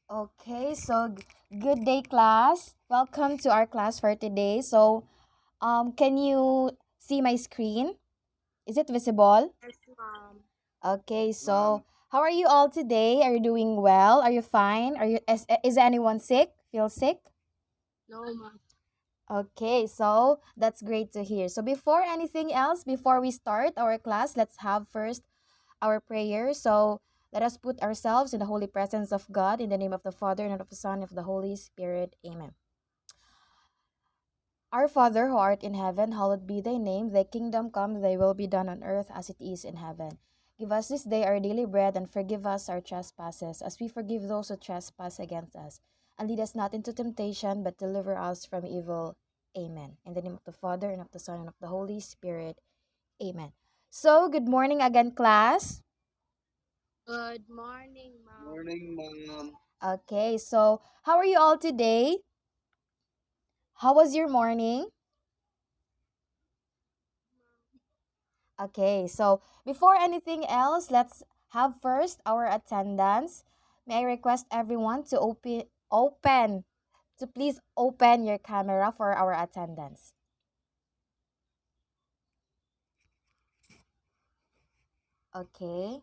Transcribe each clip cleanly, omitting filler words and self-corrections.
Okay, so good day, class. Welcome to our class for today. Can you see my screen? Is it visible? Yes, ma'am. Okay, so how are you all today? Are you doing well? Are you fine? Is anyone sick? Feel sick? No, ma'am. Okay, so that's great to hear. So before anything else, before we start our class, let's have first our prayer. So let us put ourselves in the holy presence of God in the name of the Father and of the Son and of the Holy Spirit. Amen. Our Father who art in heaven, hallowed be thy name. Thy kingdom come, thy will be done on earth as it is in heaven. Give us this day our daily bread, and forgive us our trespasses, as we forgive those who trespass against us. And lead us not into temptation, but deliver us from evil. Amen. In the name of the Father, and of the Son, and of the Holy Spirit. Amen. So, good morning again, class. Good morning, ma'am. Morning, ma'am. Okay, so how are you all today? How was your morning? Okay, so before anything else, let's have first our attendance. May I request everyone to please open your camera for our attendance. Okay,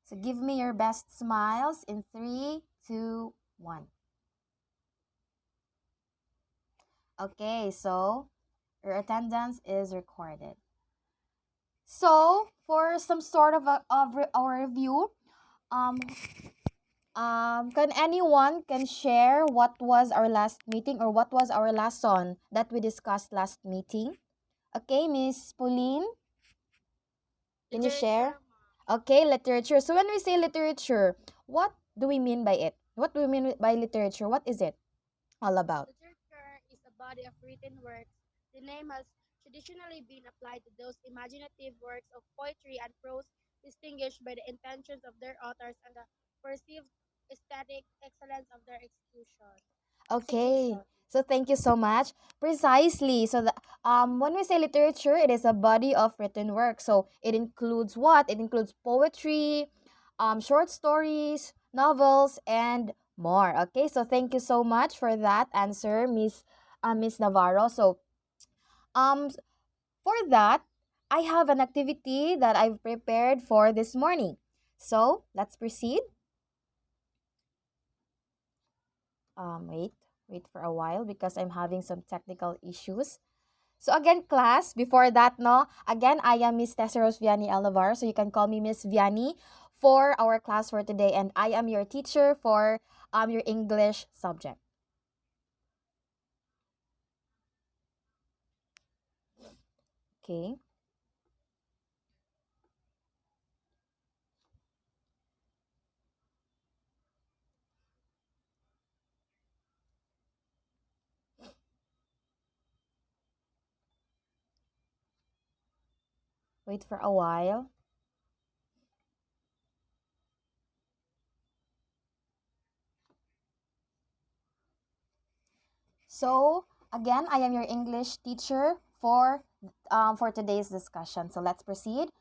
so give me your best smiles in three, two, one. Okay, so your attendance is recorded. So for some sort of a review, um, can anyone can share what was our last meeting or what was our last song that we discussed last meeting? Okay, Miss Pauline, can you share? Literature, ma'am. Okay, literature. So when we say literature, what do we mean by it? What do we mean by literature? What is it all about? Literature is a body of written works. The name has traditionally been applied to those imaginative works of poetry and prose distinguished by the intentions of their authors and the perceived aesthetic excellence of their execution. Okay. Execution. So thank you so much. Precisely. When we say literature, it is a body of written work. So it includes what? It includes poetry, short stories, novels, and more. Okay. So thank you so much for that answer, Miss Navarro. Um for that, I have an activity that I've prepared for this morning. So let's proceed. Wait, wait for a while because I'm having some technical issues. So again, class, before that, no, again, I am Miss Tessie Vianney Navarro, so you can call me Miss Vianney for our class for today, and I am your teacher for your English subject. Okay, wait for a while. So again, I am your English teacher for today's discussion. So let's proceed.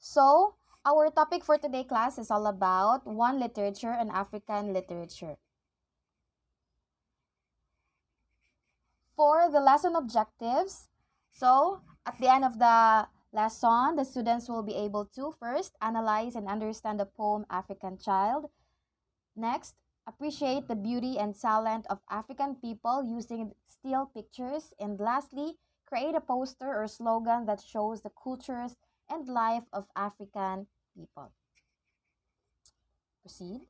So our topic for today, class, is all about one literature and African literature. For the lesson objectives, so at the end of the lesson, the students will be able to first analyze and understand the poem African Child. Next, appreciate the beauty and talent of African people using still pictures. And lastly, create a poster or slogan that shows the cultures and life of African people. Proceed.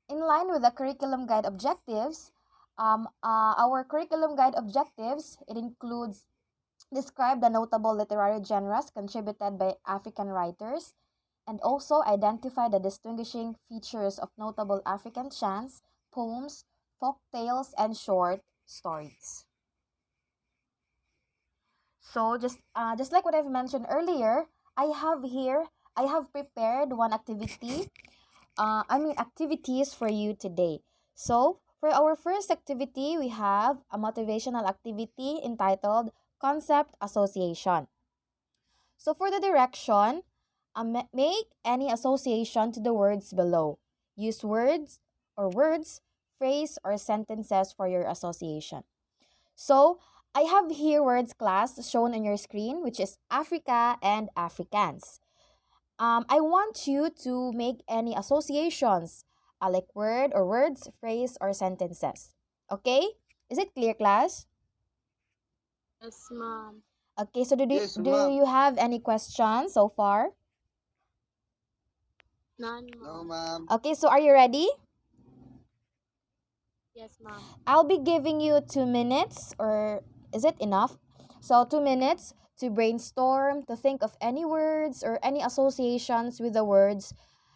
In line with the curriculum guide objectives, our curriculum guide objectives, it includes describe the notable literary genres contributed by African writers, and also identify the distinguishing features of notable African chants, poems, folk tales, and short stories. So just like what I've mentioned earlier, I have prepared one activities for you today. So, for our first activity, we have a motivational activity entitled Concept Association. So, for the direction, make any association to the words below. Use words, phrase, or sentences for your association. So, I have here words class shown on your screen, which is Africa and Africans. I want you to make any associations, like word or words, phrase, or sentences. Okay? Is it clear, class? Yes, ma'am. Okay, so Yes, do ma'am. you have any questions so far? None, No, ma'am. ma'am. Okay, so are you ready? Yes, ma'am. I'll be giving you 2 minutes, or is it enough? So, 2 minutes to brainstorm, to think of any words or any associations with the words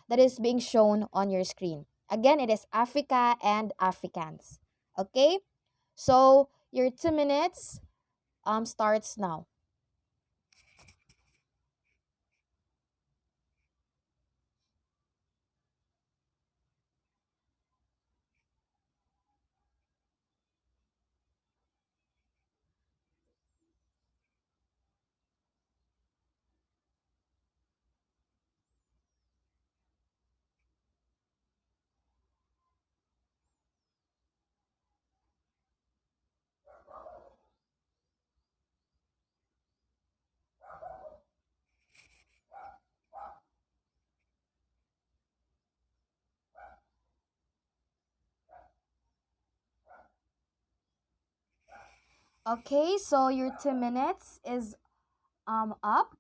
that is being shown on your screen. Again, it is Africa and Africans. Okay? So, your 2 minutes starts now. Okay, so your 2 minutes is up.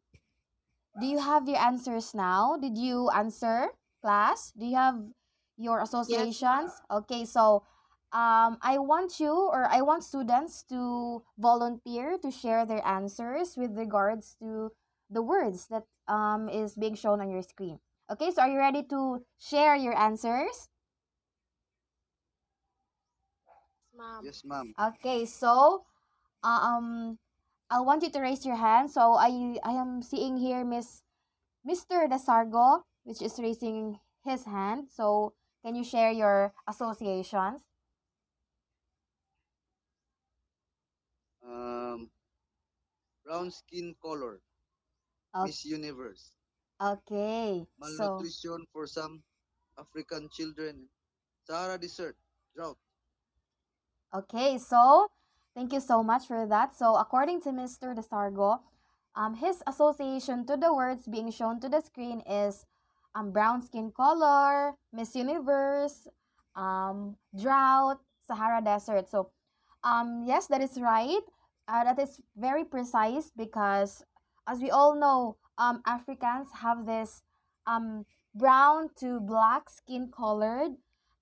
Do you have your answers now? Did you answer, class? Do you have your Yes, ma'am. associations? Okay, so I want you, or I want students to volunteer to share their answers with regards to the words that is being shown on your screen. Okay, so are you ready to share your answers? Yes, ma'am. Yes, ma'am. Okay, so um I want you to raise your hand. So I am seeing here Mr. Desargo, which is raising his hand. So, can you share your associations? Um, Brown skin color, O- Miss Universe, Okay. So, malnutrition for some African children, Sahara Desert, drought. okay. So, thank you so much for that. So, according to Mr. Desargo, his association to the words being shown to the screen is brown skin color, Miss Universe, drought, Sahara Desert. So, yes, that is right. That is very precise because, as we all know, Africans have this brown to black skin colored,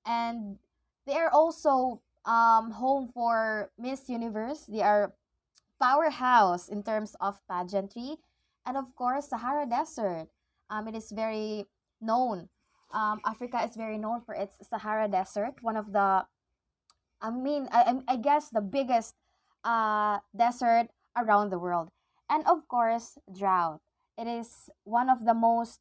and they are also home for Miss Universe. They are powerhouse in terms of pageantry, and of course, Sahara Desert. It is very known. Africa is very known for its Sahara Desert, one of the I guess the biggest desert around the world. And of course, drought. It is one of the most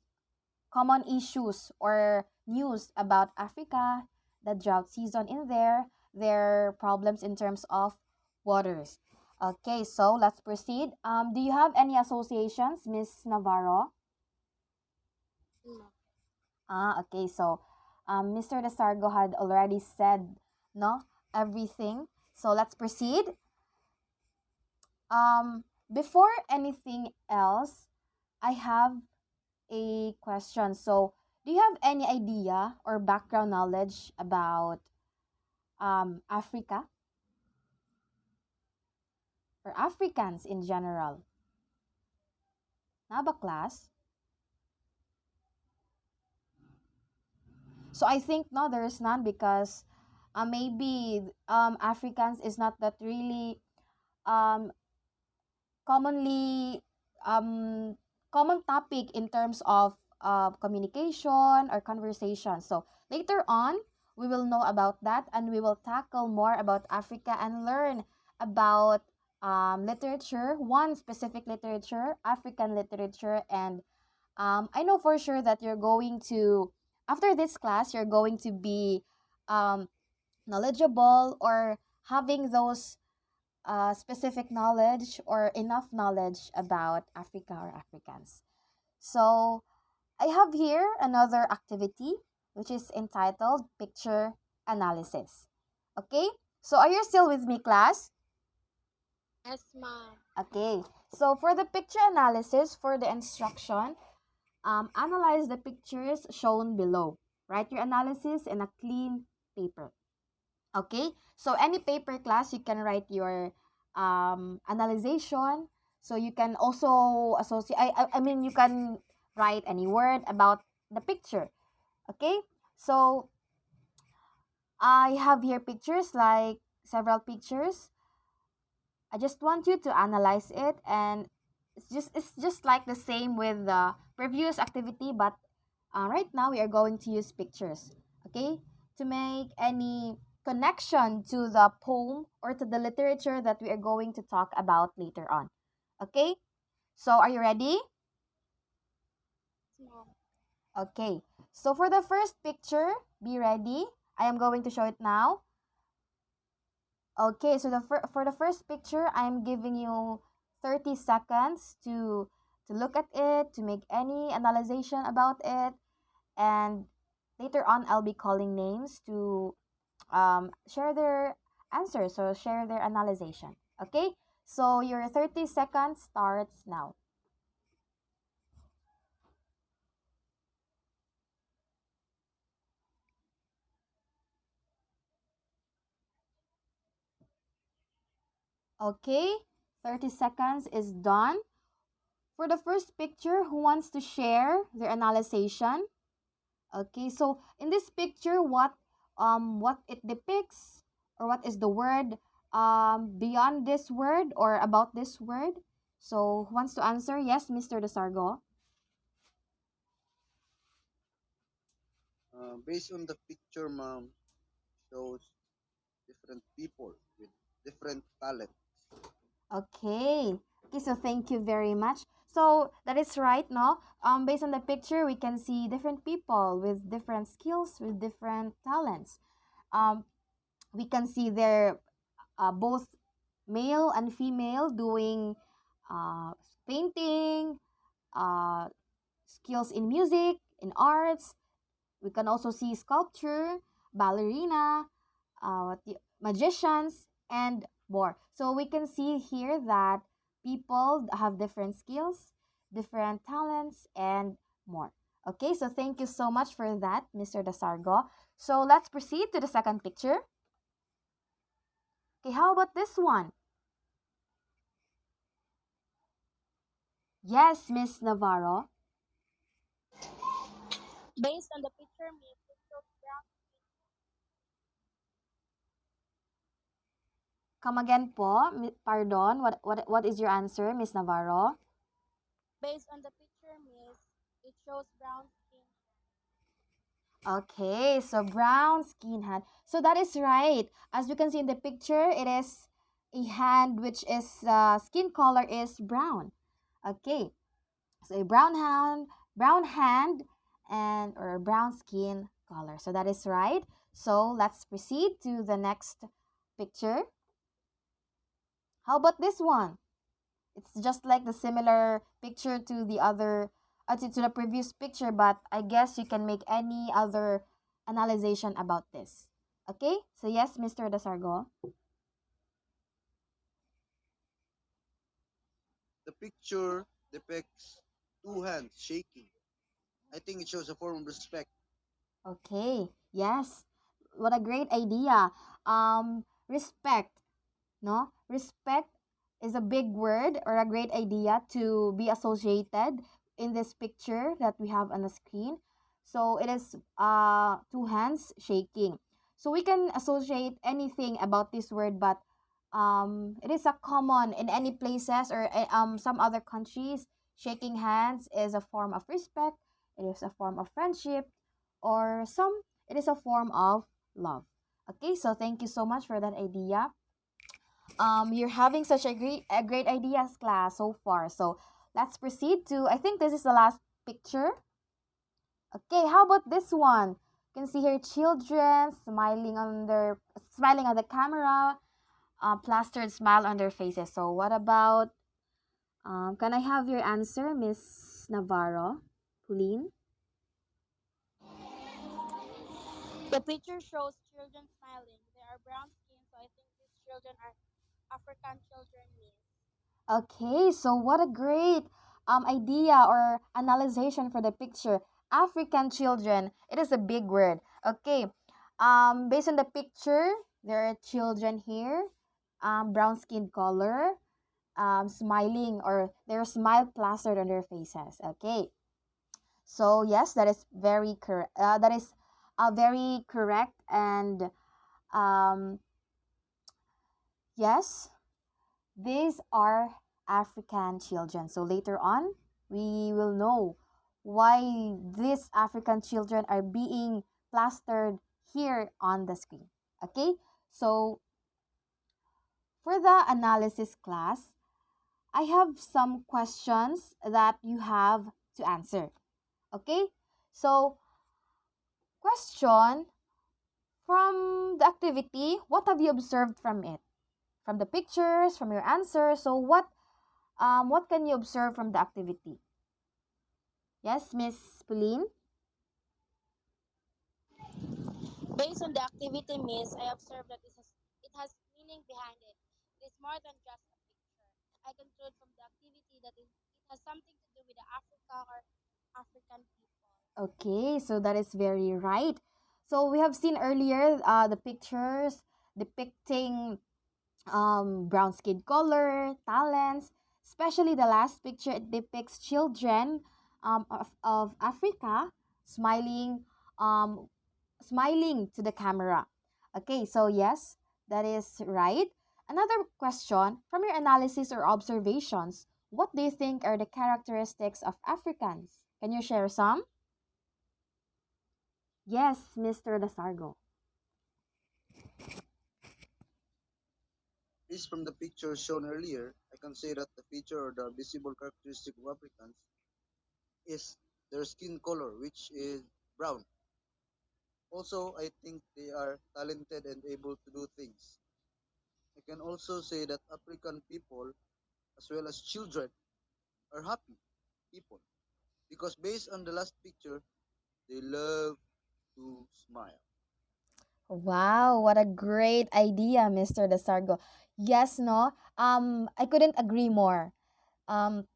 common issues or news about Africa, the drought season in there, their problems in terms of waters. Okay, so let's proceed. Do you have any associations, Miss Navarro? No. Okay, so Mr. Desargo had already said no everything. So let's proceed. Before anything else, I have a question. So, do you have any idea or background knowledge about Africa or Africans in general? Na ba, class? So I think no, there is none because maybe Africans is not that really um commonly um common topic in terms of communication or conversation. So later on, we will know about that and we will tackle more about Africa and learn about literature, one specific literature, African literature. And I know for sure that you're going to, after this class, you're going to be um, knowledgeable or having those specific knowledge or enough knowledge about Africa or Africans. So I have here another activity. which is entitled Picture Analysis. Okay, so are you still with me, class? Yes, ma'am. Okay, so for the picture analysis, for the instruction, analyze the pictures shown below. Write your analysis in a clean paper. Okay, so any paper, class, you can write your analyzation. So you can also associate, I mean, you can write any word about the picture. Okay, so I have here pictures, like several pictures. I just want you to analyze it, and it's just like the same with the previous activity, but right now we are going to use pictures, okay, to make any connection to the poem or to the literature that we are going to talk about later on. Okay, so are you ready? Yes, ma'am. Okay, so for the first picture, be ready. I am going to show it now. Okay, so for the first picture, I'm giving you 30 seconds to look at it, to make any analyzation about it, and later on I'll be calling names to share their answers, so share their analysis. Okay? So your 30 seconds starts now. Okay? 30 seconds is done. For the first picture, who wants to share their analysis? Okay, so in this picture, what it depicts, or what is the word beyond this word or about this word? So who wants to answer? Yes, Mr. Desargo. Based on the picture, ma'am, shows different people with different talent. Okay. Okay, so thank you very much. So that is right, no? Based on the picture, we can see different people with different skills, with different talents. Um, we can see their both male and female doing uh, painting, uh, skills in music, in arts. We can also see sculpture, ballerina, magicians, and more. So we can see here that people have different skills, different talents, and more. Okay, so thank you so much for that, Mr. Dasargo. So let's proceed to the second picture. Okay, how about this one? Yes, Miss Navarro. Based on the picture, Miss, it shows brown. Come again po. Pardon. What is your answer, Miss Navarro? Based on the picture, Miss, it shows brown skin. Okay, so brown skin hand. So that is right. As you can see in the picture, it is a hand which is skin color is brown. Okay, so a brown hand, and or a brown skin color. So that is right. So let's proceed to the next picture. How about this one? It's just like the similar picture to the other, to the previous picture, but I guess you can make any other analysis about this. Okay? So yes, Mr. Dasargo. The picture depicts two hands shaking. I think it shows a form of respect. Okay. Yes. What a great idea. Respect. No? Respect is a big word or a great idea to be associated in this picture that we have on the screen. So it is two hands shaking. So we can associate anything about this word, but it is a common in any places or some other countries. Shaking hands is a form of respect. It is a form of friendship, or some it is a form of love. Okay, so thank you so much for that idea. You're having such a great ideas, class, so far. So let's proceed to, I think this is the last picture. Okay, how about this one? You can see here children smiling on the camera, plastered smile on their faces. So what about, can I have your answer, Miss Navarro? Pauline? The picture shows children smiling. They are brown skinned, so I think these children are African children, miss. Okay, so what a great idea or analyzation for the picture. African children. It is a big word. Okay. Based on the picture, there are children here, brown skin color, smiling or their smile plastered on their faces. Okay. So yes, that is very correct. That is very correct. And um, yes, these are African children. So later on, we will know why these African children are being plastered here on the screen. Okay? So for the analysis class, I have some questions that you have to answer. Okay? So, question from the activity, what have you observed from it? From the pictures, from your answers. So, what can you observe from the activity? Yes, Miss Pauline? Based on the activity, miss, I observed that it has meaning behind it. It is more than just a picture. I conclude from the activity that it has something to do with the Africa or African people. Okay, so that is very right. So we have seen earlier the pictures depicting brown skin color, talents, especially the last picture, it depicts children of Africa smiling, um, smiling to the camera. Okay, so yes, that is right. Another question from your analysis or observations, what do you think are the characteristics of Africans? Can you share some? Yes, Mr. Dasargo. Based from the pictures shown earlier, I can say that the feature or the visible characteristic of Africans is their skin color, which is brown. Also, I think they are talented and able to do things. I can also say that African people, as well as children, are happy people because based on the last picture, they love to smile. Wow, what a great idea, Mr. Dasargo. Yes, no. I couldn't agree more. Um,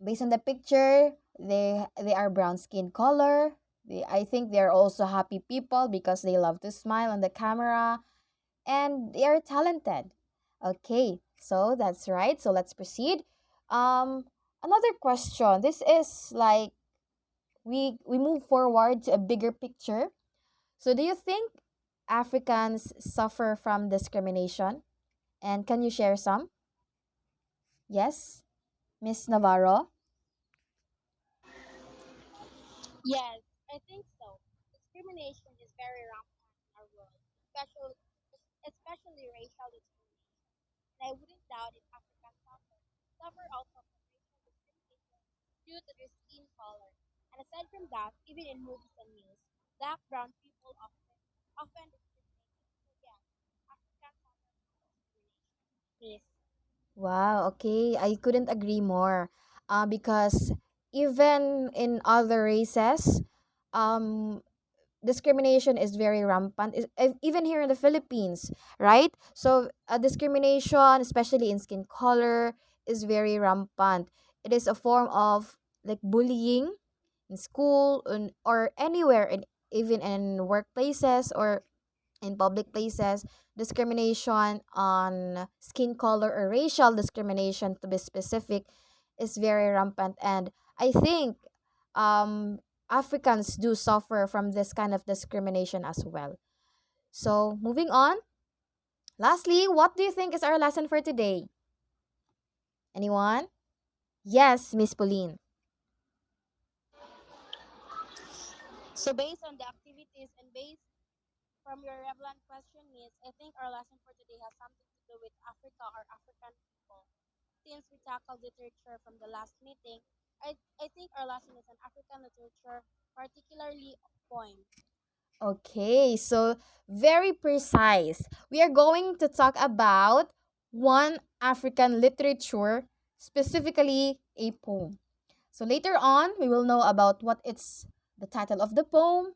Based on the picture, they are brown skin color. I think they're also happy people because they love to smile on the camera and they are talented. Okay, so that's right. So let's proceed. Um, Another question. This is like we move forward to a bigger picture. So do you think Africans suffer from discrimination? And can you share some? Yes, Miss Navarro. Yes, I think so. Discrimination is very rampant in our world, especially racial discrimination. And I wouldn't doubt if Africans suffer also from racial discrimination due to their skin color. And aside from that, even in movies and news, black brown people often discriminated. So yes, Africans suffer from discrimination. Yes. Wow, okay. I couldn't agree more. Because even in other races, um, discrimination is very rampant. Even here in the Philippines, right? So, discrimination, especially in skin color, is very rampant. It is a form of like bullying in school or anywhere, even in workplaces or in public places, discrimination on skin color or racial discrimination to be specific is very rampant. And I think um, Africans do suffer from this kind of discrimination as well. So, moving on. Lastly, what do you think is our lesson for today? Anyone? Yes, Miss Pauline. So based on the activities and based from your relevant question, Miss, I think our lesson for today has something to do with Africa or African people. Since we tackled literature from the last meeting, I think our lesson is on African literature, particularly poems. Okay, so very precise. We are going to talk about one African literature, specifically a poem. So later on, we will know about what it's the title of the poem,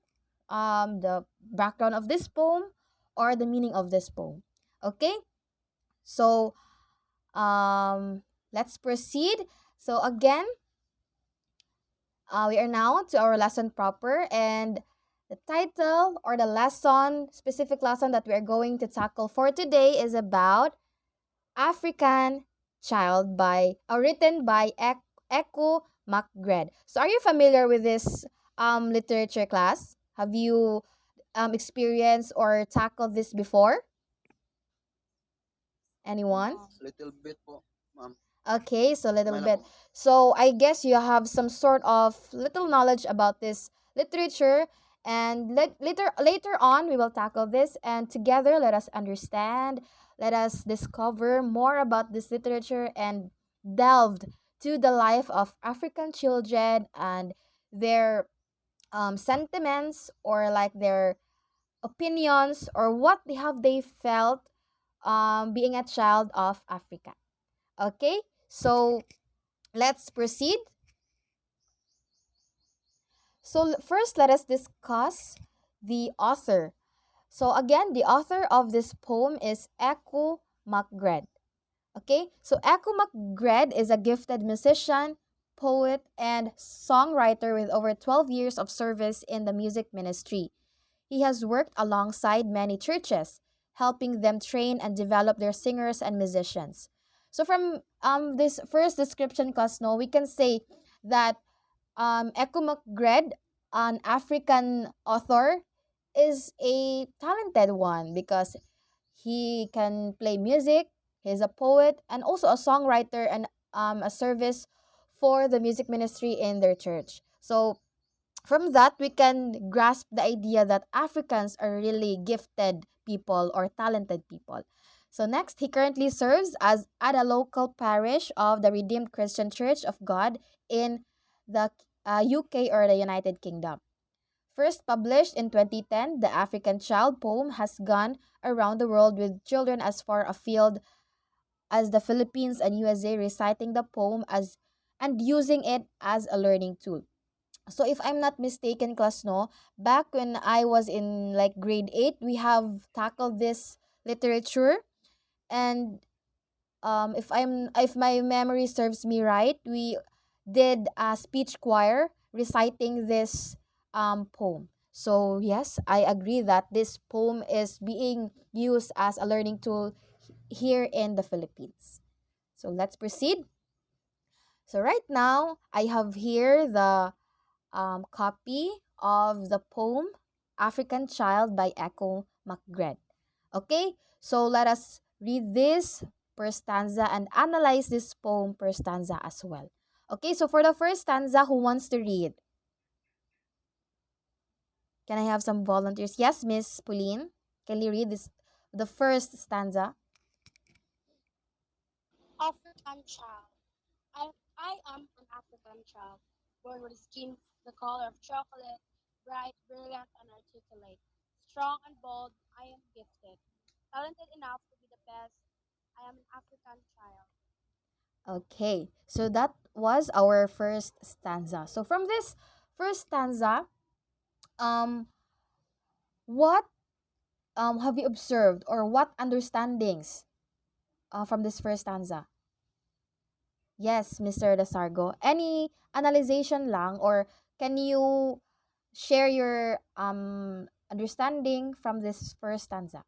the background of this poem or the meaning of this poem. Okay? So, let's proceed. So, again, we are now to our lesson proper, and the title or the lesson, specific lesson that we are going to tackle for today is about African Child by written by Echo McGred. So are you familiar with this literature class? Have you experienced or tackled this before? Anyone? No. Little bit po, ma'am. Okay, so a little Kamay lang bit. po. So I guess you have some sort of little knowledge about this literature, and later on we will tackle this, and together let us understand, let us discover more about this literature and delved to the life of African children and their sentiments, or like their opinions, or what they felt being a child of Africa. Okay, so let's proceed. So first, let us discuss the author. So again, the author of this poem is Echo McGred. Okay, so Echo McGred is a gifted musician, poet, and songwriter with over 12 years of service in the music ministry. He has worked alongside many churches, helping them train and develop their singers and musicians. So from this first description, Cosno, we can say that Echo McGred, an African author, is a talented one because he can play music, he's a poet, and also a songwriter and a service for the music ministry in their church. So from that, we can grasp the idea that Africans are really gifted people or talented people. So next, he currently serves as at a local parish of the Redeemed Christian Church of God in the UK or the United Kingdom. First published in 2010, the African Child poem has gone around the world with children as far afield as the Philippines and USA reciting the poem as and using it as a learning tool. So if I'm not mistaken, class, no, back when I was in like grade 8, we have tackled this literature, and if my memory serves me right, we did a speech choir reciting this poem. So yes, I agree that this poem is being used as a learning tool here in the Philippines. So let's proceed. So right now, I have here the copy of the poem African Child by Echo McGred. Okay, so let us read this per stanza and analyze this poem per stanza as well. Okay, so for the first stanza, who wants to read? Can I have some volunteers? Yes, Miss Pauline. Can you read this, the first stanza? African child. I am an African child, born with skin the color of chocolate, bright, brilliant, and articulate. Strong and bold, I am gifted. Talented enough to be the best, I am an African child. Okay, so that was our first stanza. So from this first stanza, um, what have you observed, or what understandings from this first stanza? Yes, Mr. Desargo. Any analyzation lang, or can you share your understanding from this first stanza?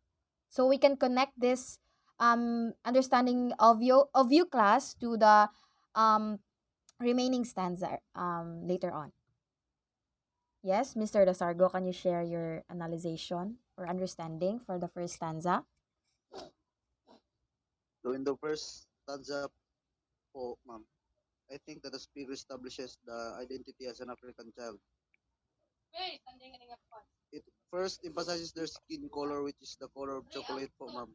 So we can connect this understanding of you class to the um remaining stanza later on. Yes, Mr. Desargo, can you share your analyzation or understanding for the first stanza? So in the first stanza po, ma'am, I think that the speaker establishes the identity as an African child. It first emphasizes their skin color, which is the color of chocolate po, ma'am.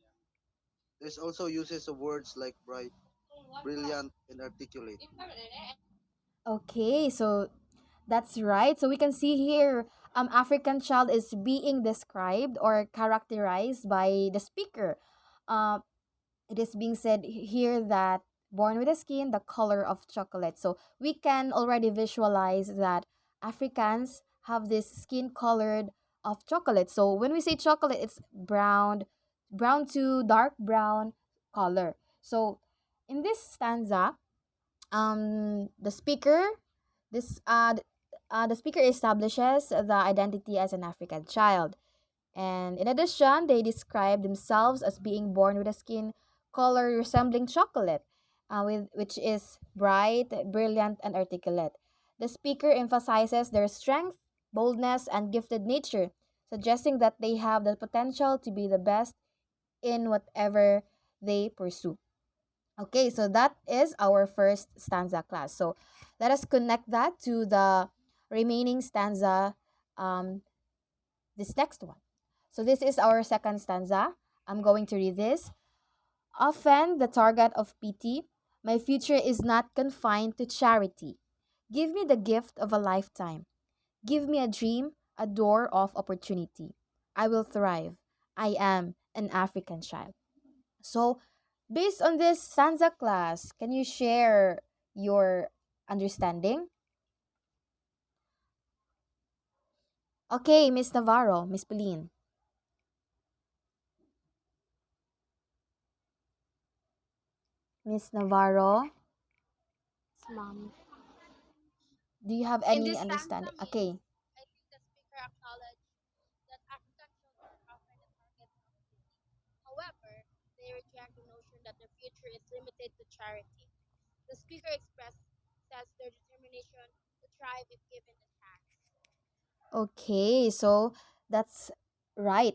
There's also uses of words like bright, brilliant, and articulate. Okay, so that's right. So we can see here African child is being described or characterized by the speaker. Uh, it is being said here that born with a skin the color of chocolate. So we can already visualize that Africans have this skin colored of chocolate. So when we say chocolate, it's brown to dark brown color. So in this stanza, the speaker this the speaker establishes the identity as an African child, and in addition they describe themselves as being born with a skin color resembling chocolate, which is bright, brilliant, and articulate. The speaker emphasizes their strength, boldness, and gifted nature, suggesting that they have the potential to be the best in whatever they pursue. Okay, so that is our first stanza class. So let us connect that to the remaining stanza, um, this next one. So this is our second stanza. I'm going to read this. Often the target of pity, my future is not confined to charity. Give me the gift of a lifetime. Give me a dream, a door of opportunity. I will thrive. I am an African child. So, based on this stanza class, can you share your understanding? Okay, Miss Navarro, Miss Pauline. Miss Navarro, Yes, ma'am. do you have In any this stanza understanding? means, Okay. I think the speaker acknowledged that African children are often the target of pity. However, they reject the notion that their future is limited to charity. The speaker expresses their determination to thrive if given the chance. Okay, so that's right.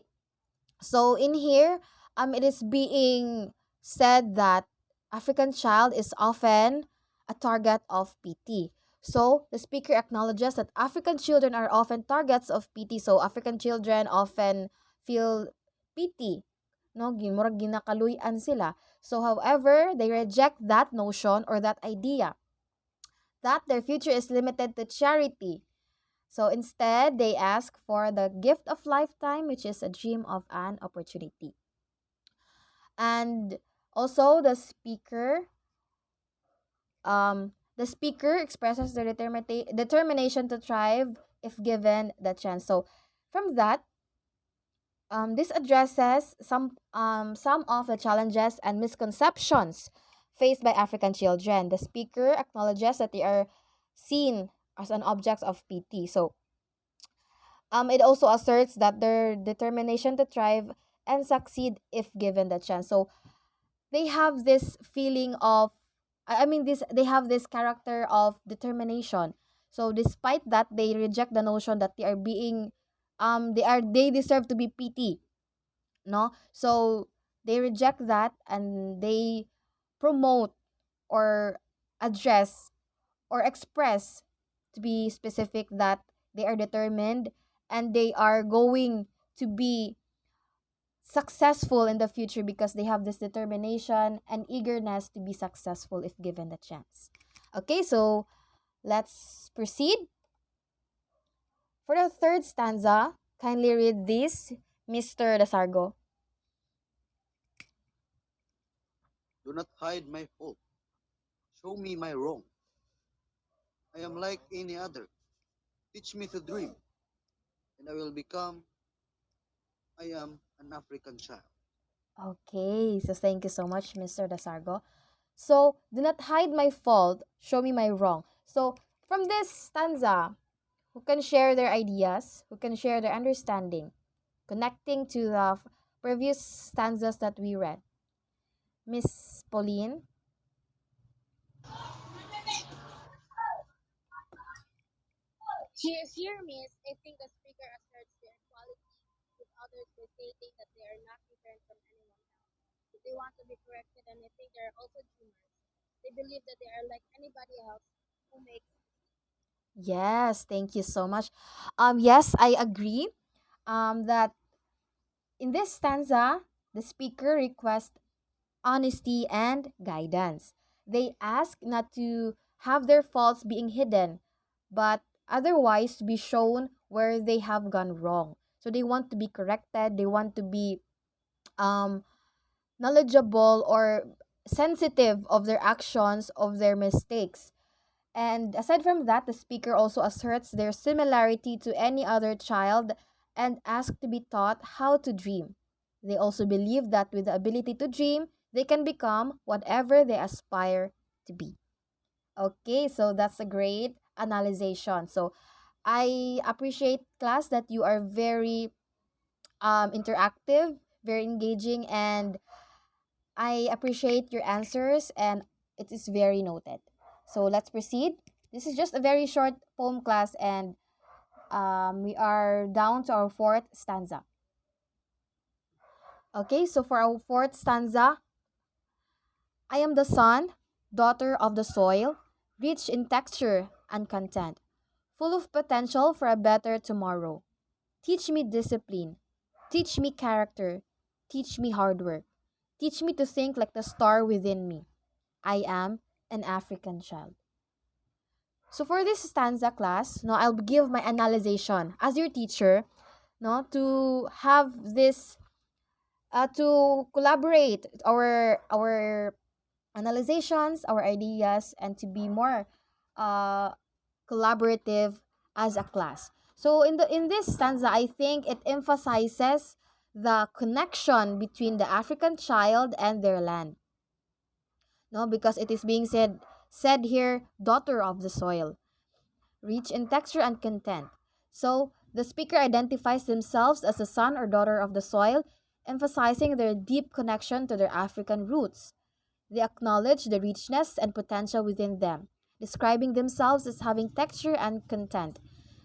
So in here, it is being said that African child is often a target of pity. So the speaker acknowledges that African children are often targets of pity. So African children often feel pity. No, murag ginakaluyan sila. So however, they reject that notion or that idea that their future is limited to charity. So instead, they ask for the gift of lifetime, which is a dream of an opportunity. And also, the speaker expresses their determination to thrive if given the chance. So, from that, this addresses some of the challenges and misconceptions faced by African children. The speaker acknowledges that they are seen as an object of pity. So, it also asserts that their determination to thrive and succeed if given the chance. So they have this feeling of, I mean, this they have this character of determination. So despite that, they reject the notion that they deserve to be pity. No, so they reject that and they promote or address or express, to be specific, that they are determined and they are going to be successful in the future because they have this determination and eagerness to be successful if given the chance. Okay, so let's proceed. For the third stanza, kindly read this, Mr. Dasargo. Do not hide my fault. Show me my wrong. I am like any other. Teach me to dream, and I will become. I am an African child. Okay, so thank you so much, Mr. Dasargo. So, do not hide my fault, show me my wrong. So, from this stanza, who can share their ideas, who can share their understanding, connecting to the previous stanzas that we read? Miss Pauline? Here means I think the speaker asserts their equality with others by stating that they are not different from anyone else. They want to be corrected, and I think they are also dreamers. They believe that they are like anybody else who makes. Yes, thank you so much. Yes, I agree. That in this stanza, the speaker requests honesty and guidance. They ask not to have their faults being hidden, but otherwise to be shown where they have gone wrong. So they want to be corrected, they want to be um knowledgeable or sensitive of their actions, of their mistakes. And aside from that, the speaker also asserts their similarity to any other child and ask to be taught how to dream. They also believe that with the ability to dream, they can become whatever they aspire to be. Okay, so that's a great analyzation. So I appreciate class that you are very interactive, very engaging, and I appreciate your answers and it is very noted. So let's proceed. This is just a very short poem class and we are down to our fourth stanza. Okay, so for our fourth stanza, I am the sun, daughter of the soil, rich in texture and content, full of potential for a better tomorrow. Teach me discipline, teach me character, teach me hard work, teach me to think like the star within me. I am an African child. So for this stanza class, no, I'll give my analyzation as your teacher, no, to have this to collaborate our analyzations, our ideas, and to be more uh, collaborative as a class. So in this stanza, I think it emphasizes the connection between the African child and their land. No, because it is being said here, daughter of the soil, rich in texture and content. So the speaker identifies themselves as a son or daughter of the soil, emphasizing their deep connection to their African roots. They acknowledge the richness and potential within them, describing themselves as having texture and content.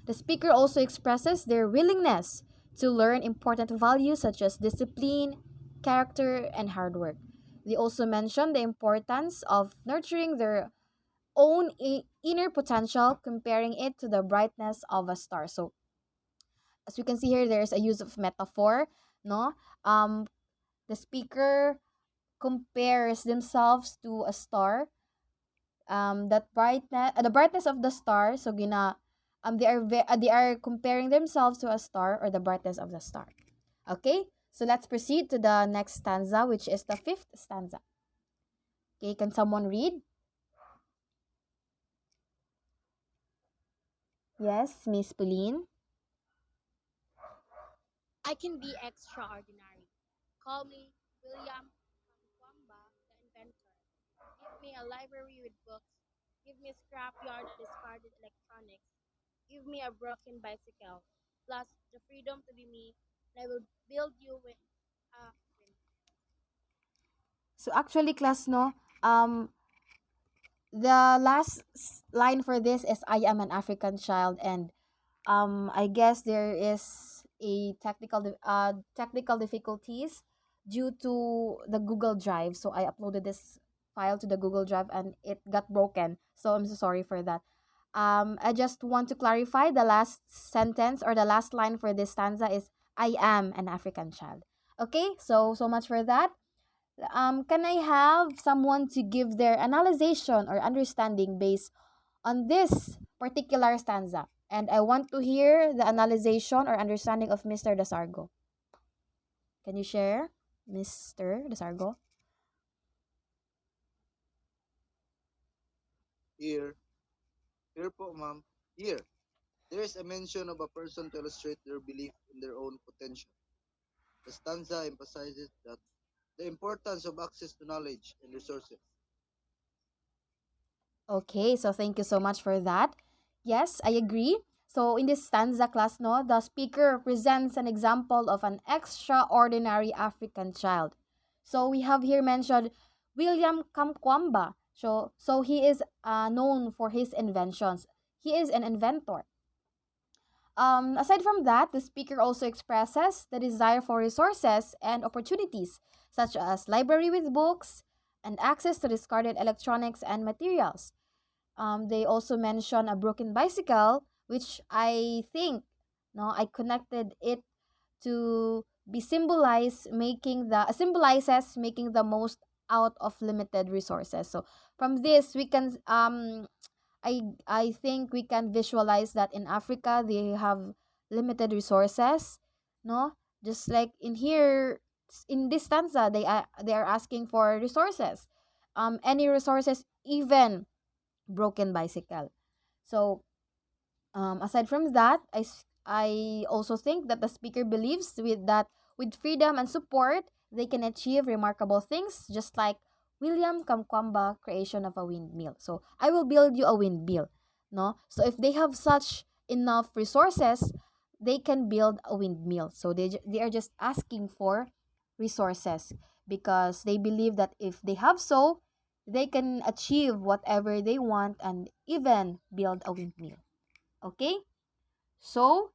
The speaker also expresses their willingness to learn important values such as discipline, character, and hard work. They also mention the importance of nurturing their own inner potential, comparing it to the brightness of a star. So, as we can see here, there's a use of metaphor. No, um, the speaker compares themselves to a star. The brightness of the star. So they are comparing themselves to a star or the brightness of the star. Okay, so let's proceed to the next stanza, which is the fifth stanza. Okay, can someone read? Yes, Miss Pauline. I can be extraordinary. Call me William Kamkwamba, the inventor. Give me a library with books. Give me a scrapyard of discarded electronics. Give me a broken bicycle. Plus the freedom to be me, and I will build you with a So actually, class, no, the last line for this is I am an African child, and I guess there is a technical difficulties due to the Google Drive. So I uploaded this file to the Google Drive and it got broken. So I'm so sorry for that. I just want to clarify the last sentence or the last line for this stanza is I am an African child. Okay, so much for that. Can I have someone to give their analysis or understanding based on this particular stanza? And I want to hear the analysis or understanding of Mr. Desargo. Can you share, Mr. Desargo? Here, here po, ma'am. Here, there is a mention of a person to illustrate their belief in their own potential. The stanza emphasizes that the importance of access to knowledge and resources. Okay, so thank you so much for that. Yes, I agree. So in this stanza class, no, the speaker presents an example of an extraordinary African child. So we have here mentioned William Kamkwamba. So he is known for his inventions. He is an inventor. Aside from that, the speaker also expresses the desire for resources and opportunities, such as library with books and access to discarded electronics and materials. They also mention a broken bicycle, which I think, no, I connected it to be symbolizes making the most out of limited resources. So from this, we can I think we can visualize that in Africa they have limited resources, no? Just like in here in this stanza they are asking for resources. Any resources, even broken bicycle. So aside from that, I also think that the speaker believes with freedom and support, they can achieve remarkable things, just like William Kamkwamba creation of a windmill. So I will build you a windmill, no? So if they have such enough resources, they can build a windmill. So they are just asking for resources because they believe that if they have so, they can achieve whatever they want and even build a windmill. Okay? So,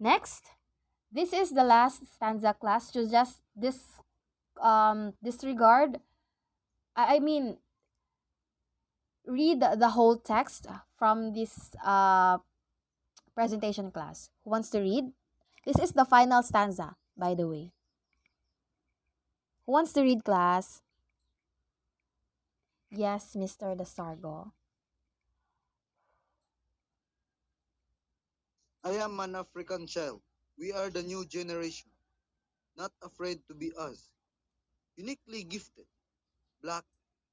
next, this is the last stanza class to just disregard, I mean read the whole text from this presentation class. Who wants to read? This is the final stanza, by the way. Who wants to read, class? Yes, Mr. Desargo. I am an African child. We are the new generation, not afraid to be us. Uniquely gifted, black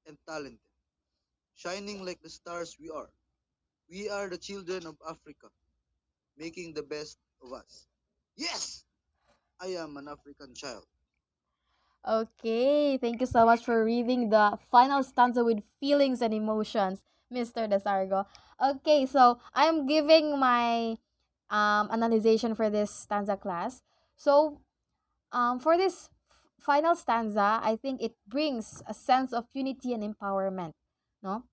and talented, shining like the stars we are. We are the children of Africa, making the best of us. Yes, I am an African child. Okay, thank you so much for reading the final stanza with feelings and emotions, Mr. Desargo. Okay, so I'm giving my analyzation for this stanza class. So, for this final stanza, I think it brings a sense of unity and empowerment. No,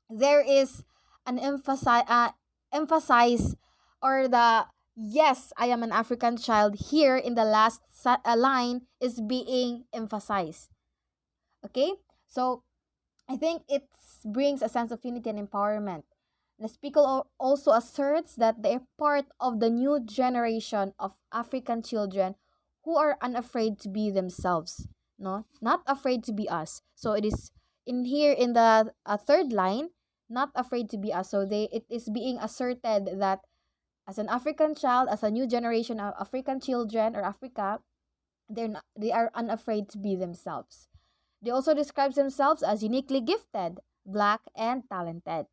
there is an emphasize or the yes, I am an African child here in the last line is being emphasized. Okay, so I think it brings a sense of unity and empowerment. The speaker also asserts that they are part of the new generation of African children who are unafraid to be themselves, no, not afraid to be us. So it is in here in the third line, not afraid to be us. So it is being asserted that as an African child, as a new generation of African children or Africa, they are unafraid to be themselves. They also describe themselves as uniquely gifted, black, and talented.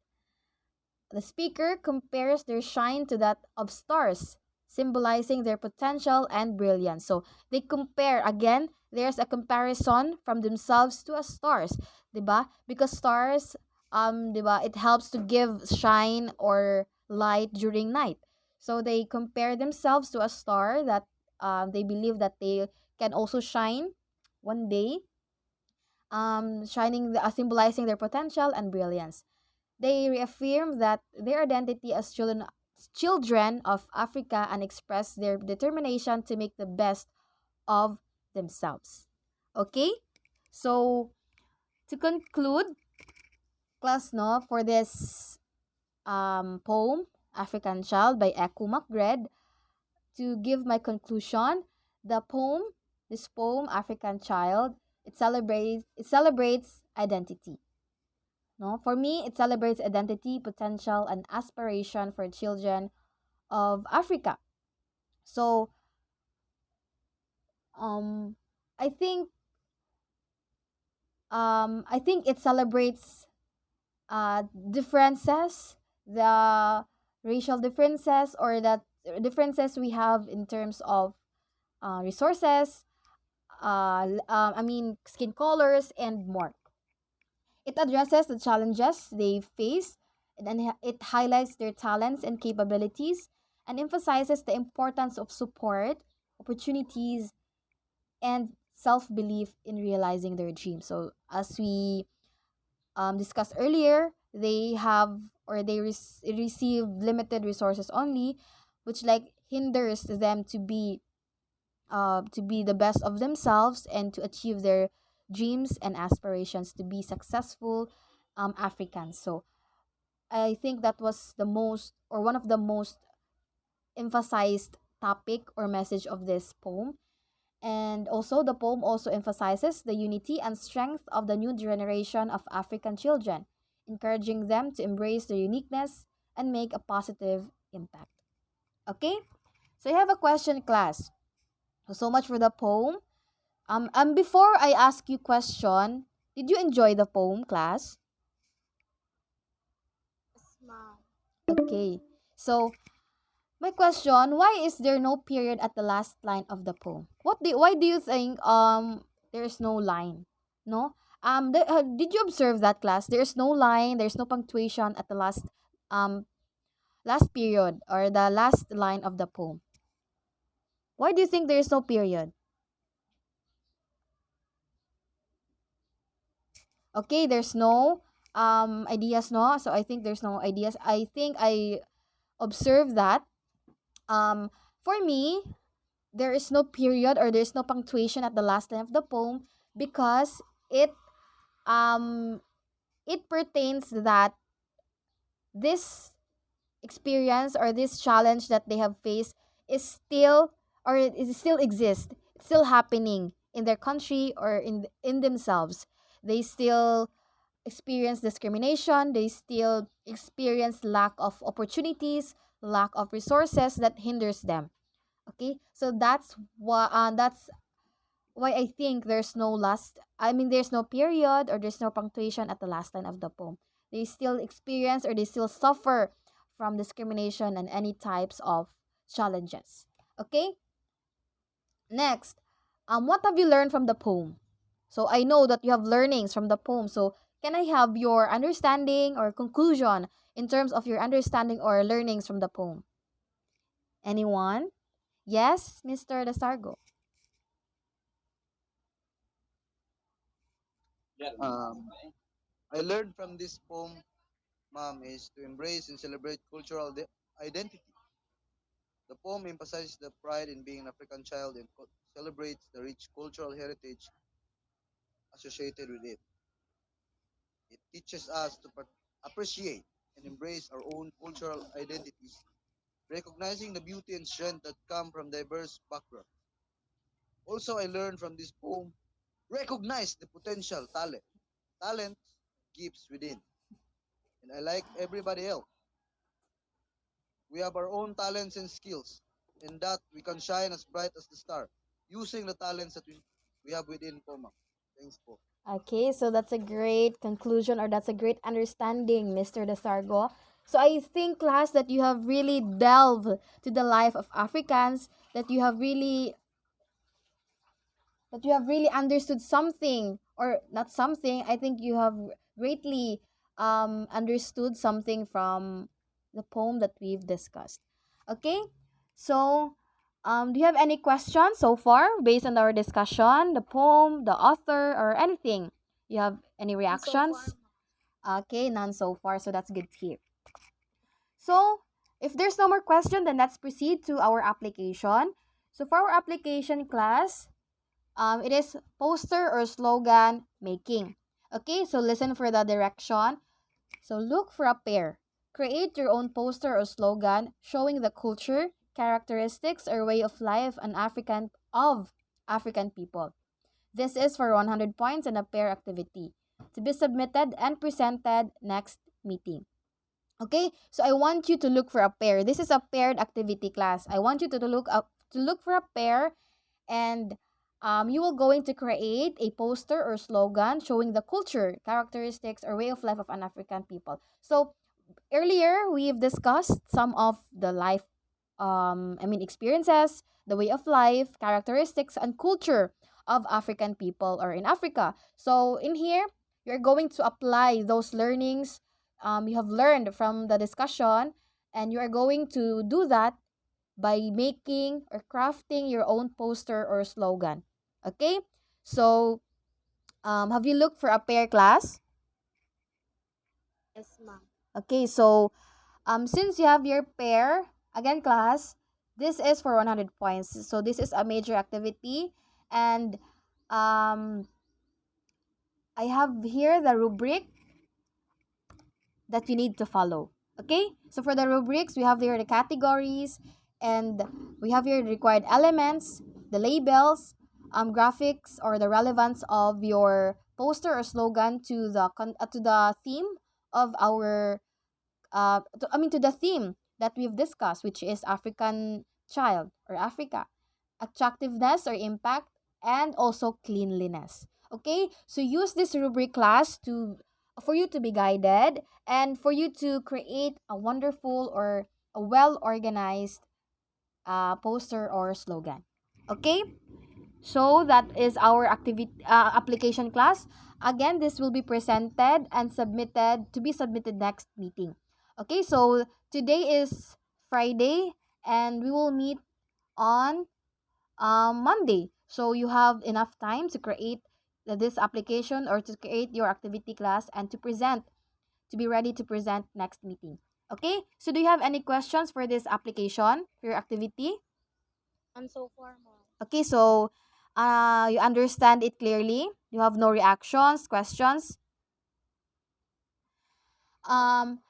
The speaker compares their shine to that of stars, symbolizing their potential and brilliance. So they compare again, there's a comparison from themselves to a stars, 'di ba? Because stars 'di ba, it helps to give shine or light during night. So they compare themselves to a star that they believe that they can also shine one day, symbolizing their potential and brilliance. They reaffirm that their identity as children of Africa and express their determination to make the best of themselves. Okay? So, to conclude, class, no, for this poem, African Child by Echo McGred, to give my conclusion, the poem, this poem, African Child, it celebrates identity. No, for me, it celebrates identity, potential, and aspiration for children of Africa. So, um, I think I think it celebrates differences, the racial differences or the differences we have in terms of resources, skin colors and more. It addresses the challenges they face and then it highlights their talents and capabilities and emphasizes the importance of support, opportunities, and self belief in realizing their dreams. So, as we discussed earlier, they have or they receive limited resources only, which like hinders them to be the best of themselves and to achieve their dreams and aspirations to be successful Africans. So I think that was the most or one of the most emphasized topic or message of this poem. And also the poem also emphasizes the unity and strength of the new generation of African children, encouraging them to embrace their uniqueness and make a positive impact. Okay? So I have a question, class. So much for the poem. Before I ask you question, did you enjoy the poem, class? Yes, ma'am. Okay. So My question, why is there no period at the last line of the poem? Why do you think there's no line? No? Did you observe that, class? There's no line, there's no punctuation at the um last period or the last line of the poem. Why do you think there's no period? Okay, there's no ideas, no? So I think there's no ideas. I think I observed that. Um for me, there is no period or there's no punctuation at the last line of the poem because um it pertains that this experience or this challenge that they have faced is still, or it still exists, it's still happening in their country or in themselves. They still experience discrimination, they still experience lack of opportunities, lack of resources that hinders them. Okay, so that's why I think there's no period or there's no punctuation at the last line of the poem. They still experience or they still suffer from discrimination and any types of challenges. Okay? Next, what have you learned from the poem? So I know that you have learnings from the poem. So can I have your understanding or conclusion in terms of your understanding or learnings from the poem? Anyone? Yes, Mr. Desargo. Um, I learned from this poem, ma'am, is to embrace and celebrate cultural identity. The poem emphasizes the pride in being an African child and celebrates the rich cultural heritage associated with it. It teaches us to appreciate and embrace our own cultural identities, recognizing the beauty and strength that come from diverse backgrounds. Also, I learned from this poem, recognize the potential talent, gifts within. And I like everybody else. We have our own talents and skills, and that we can shine as bright as the star, using the talents that we have within po, ma'am. Thanks po. Okay, so that's a great conclusion or that's a great understanding, Mr. Desargo. So I think, class, that you have really delved to the life of Africans, that you have really understood something, or not something. I think you have greatly understood something from the poem that we've discussed. Okay, so do you have any questions so far based on our discussion, the poem, the author, or anything? You have any And so far, reactions? Okay, none so far, so that's good to hear. So, if there's no more question, then let's proceed to our application. So, for our application, class, it is poster or slogan making. Okay, so listen for the direction. So look for a pair. Create your own poster or slogan showing the culture, characteristics, or way of life of African people. This is for 100 points and a pair activity to be submitted and presented next meeting. Okay, so I want you to look for a pair. This is a paired activity, class. I want you to look for a pair, and you will going to create a poster or slogan showing the culture, characteristics, or way of life of an African people. So earlier we've discussed some of the life, experiences, the way of life, characteristics, and culture of African people or in Africa. So in here, you're going to apply those learnings you have learned from the discussion, and you are going to do that by making or crafting your own poster or slogan. Okay? So, have you looked for a pair, class? yes, ma'am. Okay, so since you have your pair, again, class, this is for 100 points. So, this is a major activity, and um, I have here the rubric that you need to follow. Okay? So for the rubrics, we have here the categories, and we have here the required elements, the labels, graphics, or the relevance of your poster or slogan to to the theme of our to the theme that we've discussed, which is African child or Africa, attractiveness or impact, and also cleanliness. Okay, so use this rubric, class, to for you to be guided and for you to create a wonderful or a well organized poster or slogan. Okay? So that is our activity application class. Again, this will be presented and submitted to be submitted next meeting. Okay, so today is Friday and we will meet on Monday. So you have enough time to create this application or to create your activity class and to be ready to present next meeting. Okay, so do you have any questions for this application, for your activity? And so far, mom. Okay, so you understand it clearly? You have no reactions, questions? Um,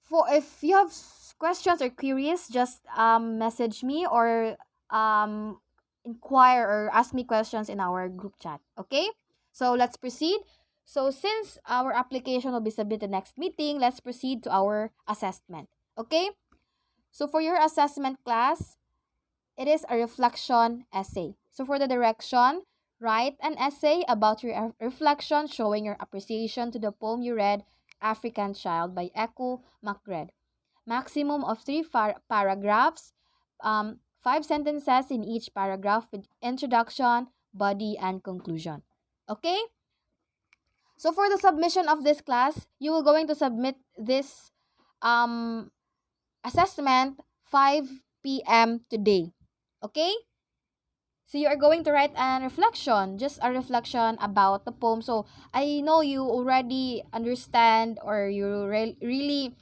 for if you have questions or queries, just message me or um inquire or ask me questions in our group chat. Okay? So let's proceed. So since our application will be submitted next meeting, let's proceed to our assessment. Okay? So for your assessment class, it is a reflection essay. So for the direction, write an essay about your reflection showing your appreciation to the poem you read, African Child by Echo McGred. Maximum of three paragraphs, 5 sentences in each paragraph with introduction, body, and conclusion. Okay? So for the submission of this class, you will going to submit this um, assessment 5 p.m. today. Okay? So you are going to write a reflection, just a reflection about the poem. So I know you already understand or you really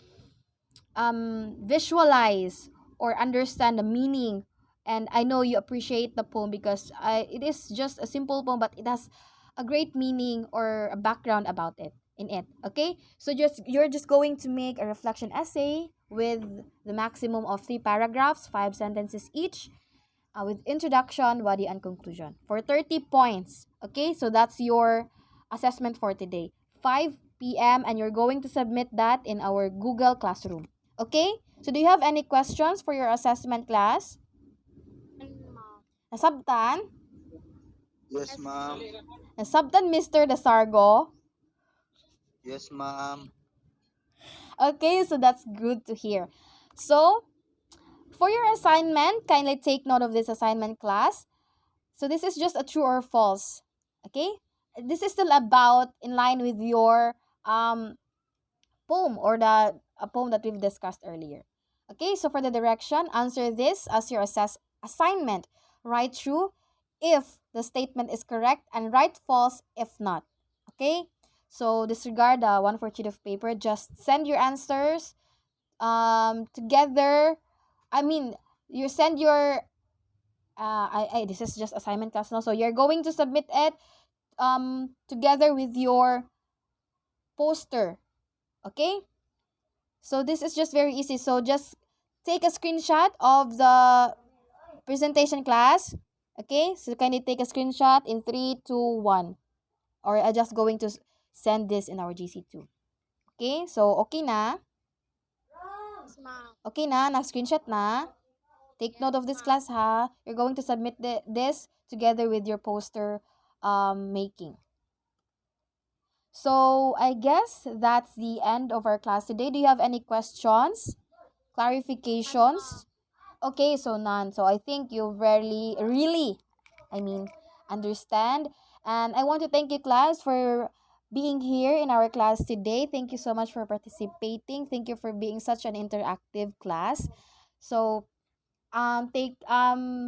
visualize or understand the meaning, and I know you appreciate the poem because it is just a simple poem but it has a great meaning or a background about it in it. Okay, so just you're just going to make a reflection essay with the maximum of 3 paragraphs, 5 sentences each, with introduction, body, and conclusion for 30 points. Okay, so that's your assessment for today. 5 p.m. and you're going to submit that in our Google Classroom. Okay? So do you have any questions for your assessment class? And mom. Nasabtan? Yes, Yes, ma'am. mom. Nasabtan, Mr. Desargo? Yes, ma'am. Okay, so that's good to hear. So, for your assignment, kindly take note of this assignment class. So this is just a true or false. Okay? This is still about in line with your poem or the a poem that we've discussed earlier. Okay, so for the direction, answer this as your assignment. Write true if the statement is correct and write false if not. Okay? So disregard the 1/4 sheet of paper. Just send your answers together. I mean, you send your this is just assignment class now. So you're going to submit it together with your poster. Okay? So this is just very easy. So just take a screenshot of the presentation class. Okay? So kindly take a screenshot in 3, 2, 1. Or I'm just going to send this in our GC2. Okay? So okay na? Yes, mom. Okay na? Na-screenshot na? Take note Yes, of this mom. class ha. You're going to submit this together with your poster making. So I guess that's the end of our class today. Do you have any questions? And mom. Clarifications? Okay, so none. So I think you really, I mean, understand. And I want to thank you, class, for being here in our class today. Thank you so much for participating. Thank you for being such an interactive class. So take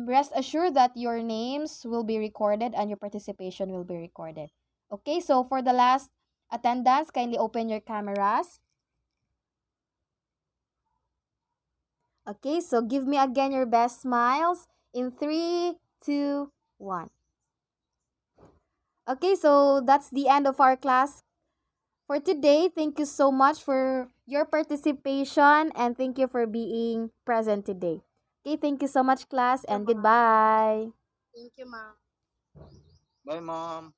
rest assured that your names will be recorded and your participation will be recorded. Okay, so for the last attendance, kindly open your cameras. Okay, so give me again your best smiles in 3, 2, 1. Okay, so that's the end of our class for today. Thank you so much for your participation and thank you for being present today. Okay, thank you so much, class, Thank you, and mom. goodbye. Thank you, mom. Bye, mom.